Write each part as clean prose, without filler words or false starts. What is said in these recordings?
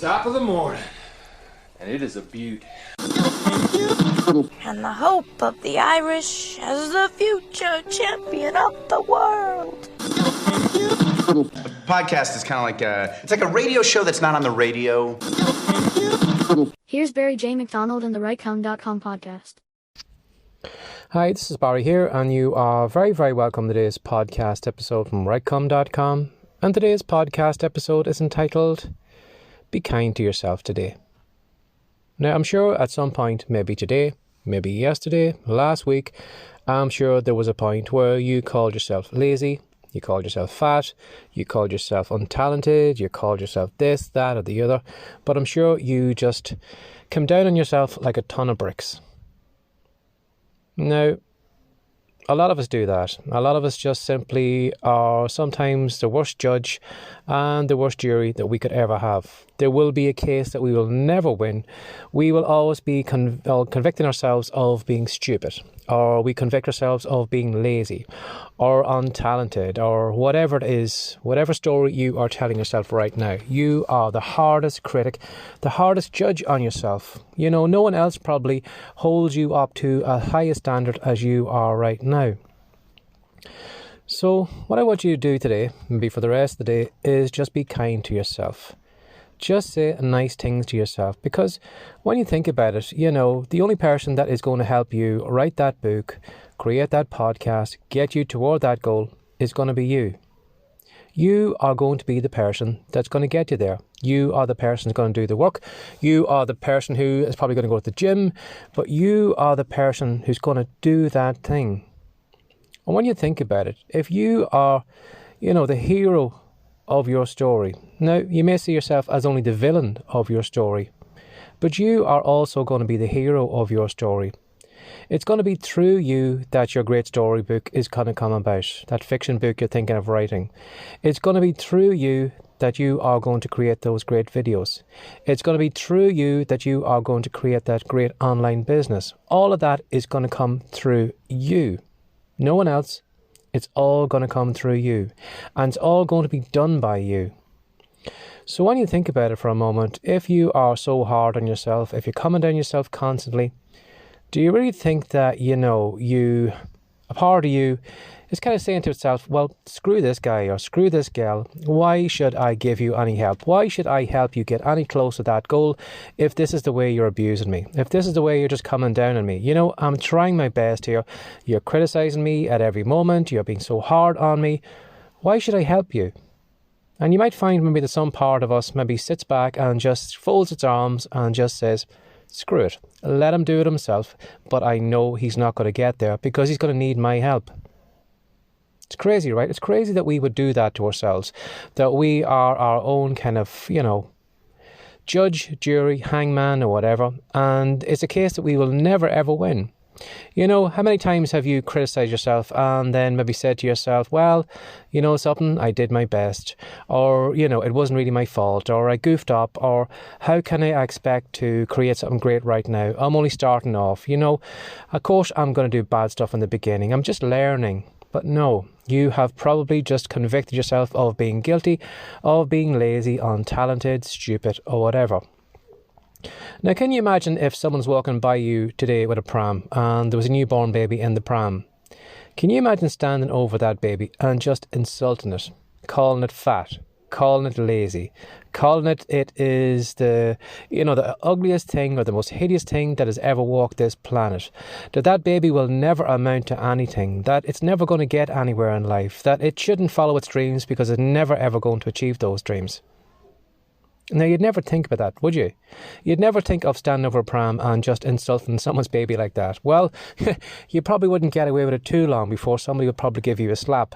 top of the morning, and it is a beaut. And the hope of the Irish as the future champion of the world. A podcast is kind of like it's like a radio show that's not on the radio. Here's Barry J. McDonald and the RightCom.com podcast. Hi, this is Barry here, and you are very, very welcome to today's podcast episode from RightCom.com. And today's podcast episode is entitled, Be Kind to Yourself Today. Now, I'm sure at some point, maybe today, maybe yesterday, last week, I'm sure there was a point where you called yourself lazy, you called yourself fat, you called yourself untalented, you called yourself this, that, or the other, but I'm sure you just came down on yourself like a ton of bricks. Now, a lot of us do that. A lot of us just simply are sometimes the worst judge and the worst jury that we could ever have. There will be a case that we will never win. We will always be convicting ourselves of being stupid, or we convict ourselves of being lazy or untalented or whatever it is, whatever story you are telling yourself right now. You are the hardest critic, the hardest judge on yourself. You know, no one else probably holds you up to a higher standard as you are right now. So what I want you to do today, maybe for the rest of the day, is just be kind to yourself. Just say nice things to yourself, because when you think about it, you know, the only person that is going to help you write that book, create that podcast, get you toward that goal is going to be you. You are going to be the person that's going to get you there. You are the person who's going to do the work. You are the person who is probably going to go to the gym, but you are the person who's going to do that thing. And when you think about it, if you are, you know, the hero of your story, now you may see yourself as only the villain of your story, but you are also going to be the hero of your story. It's going to be through you that your great storybook is going to come about, that fiction book you're thinking of writing. It's going to be through you that you are going to create those great videos. It's going to be through you that you are going to create that great online business. All of that is going to come through you. No one else. It's all going to come through you. And it's all going to be done by you. So when you think about it for a moment, if you are so hard on yourself, if you're coming down yourself constantly, do you really think that, you know, a part of you is kind of saying to itself, well, screw this guy or screw this gal. Why should I give you any help? Why should I help you get any closer to that goal if this is the way you're abusing me? If this is the way you're just coming down on me? You know, I'm trying my best here. You're criticizing me at every moment. You're being so hard on me. Why should I help you? And you might find maybe that some part of us maybe sits back and just folds its arms and just says, screw it. Let him do it himself. But I know he's not going to get there because he's going to need my help. It's crazy, right? It's crazy that we would do that to ourselves, that we are our own kind of, you know, judge, jury, hangman or whatever. And it's a case that we will never, ever win. You know, how many times have you criticized yourself and then maybe said to yourself, well, you know something, I did my best, or, you know, it wasn't really my fault, or I goofed up, or how can I expect to create something great right now? I'm only starting off, you know, of course I'm going to do bad stuff in the beginning. I'm just learning. But no, you have probably just convicted yourself of being guilty, of being lazy, untalented, stupid, or whatever. Now, can you imagine if someone's walking by you today with a pram and there was a newborn baby in the pram? Can you imagine standing over that baby and just insulting it, calling it fat, calling it lazy, calling it is the, you know, the ugliest thing or the most hideous thing that has ever walked this planet, that baby will never amount to anything, that it's never going to get anywhere in life, that it shouldn't follow its dreams because it's never ever going to achieve those dreams. Now, you'd never think about that, would you? You'd never think of standing over a pram and just insulting someone's baby like that. Well, you probably wouldn't get away with it too long before somebody would probably give you a slap.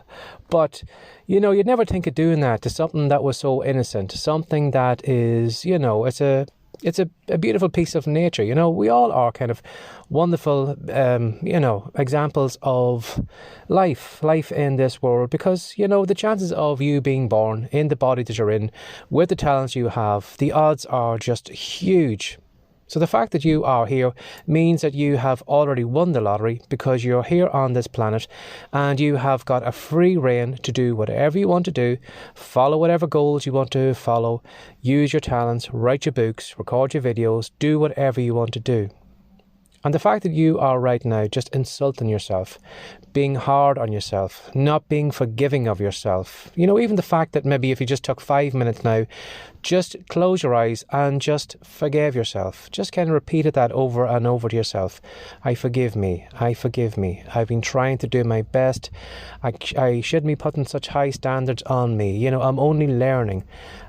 But, you know, you'd never think of doing that to something that was so innocent, something that is, you know, it's a beautiful piece of nature. You know, we all are kind of wonderful, you know, examples of life in this world, because, you know, the chances of you being born in the body that you're in with the talents you have, the odds are just huge. So the fact that you are here means that you have already won the lottery, because you're here on this planet and you have got a free rein to do whatever you want to do, follow whatever goals you want to follow, use your talents, write your books, record your videos, do whatever you want to do. And the fact that you are right now just insulting yourself, being hard on yourself, not being forgiving of yourself. Even the fact that maybe if you just took 5 minutes now, just close your eyes and just forgive yourself. Just kind of repeated that over and over to yourself. I forgive me. I forgive me. I've been trying to do my best. I shouldn't be putting such high standards on me. I'm only learning.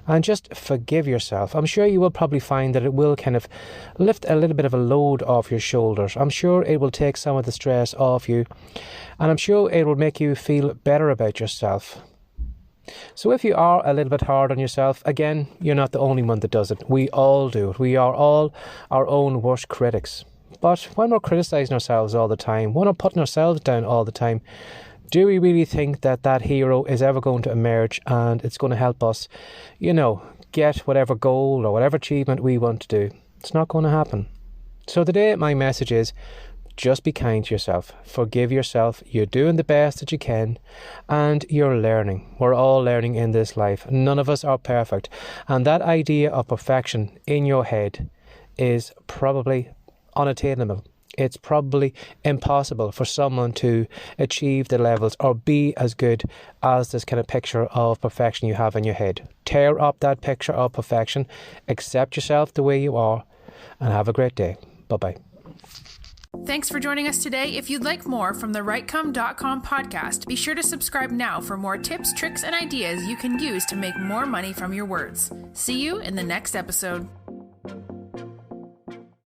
And just forgive yourself. I'm sure you will probably find that it will kind of lift a little bit of a load off your shoulders. I'm sure it will take some of the stress off you. And I'm sure it will make you feel better about yourself. So if you are a little bit hard on yourself, again, you're not the only one that does it. We all do it. We are all our own worst critics. But when we're criticising ourselves all the time, when we're putting ourselves down all the time, do we really think that hero is ever going to emerge and it's going to help us, get whatever goal or whatever achievement we want to do? It's not going to happen. So today my message is, just be kind to yourself. Forgive yourself. You're doing the best that you can and you're learning. We're all learning in this life. None of us are perfect. And that idea of perfection in your head is probably unattainable. It's probably impossible for someone to achieve the levels or be as good as this kind of picture of perfection you have in your head. Tear up that picture of perfection, accept yourself the way you are, and have a great day. Bye-bye. Thanks for joining us today. If you'd like more from the Rightcome.com podcast, be sure to subscribe now for more tips, tricks, and ideas you can use to make more money from your words. See you in the next episode.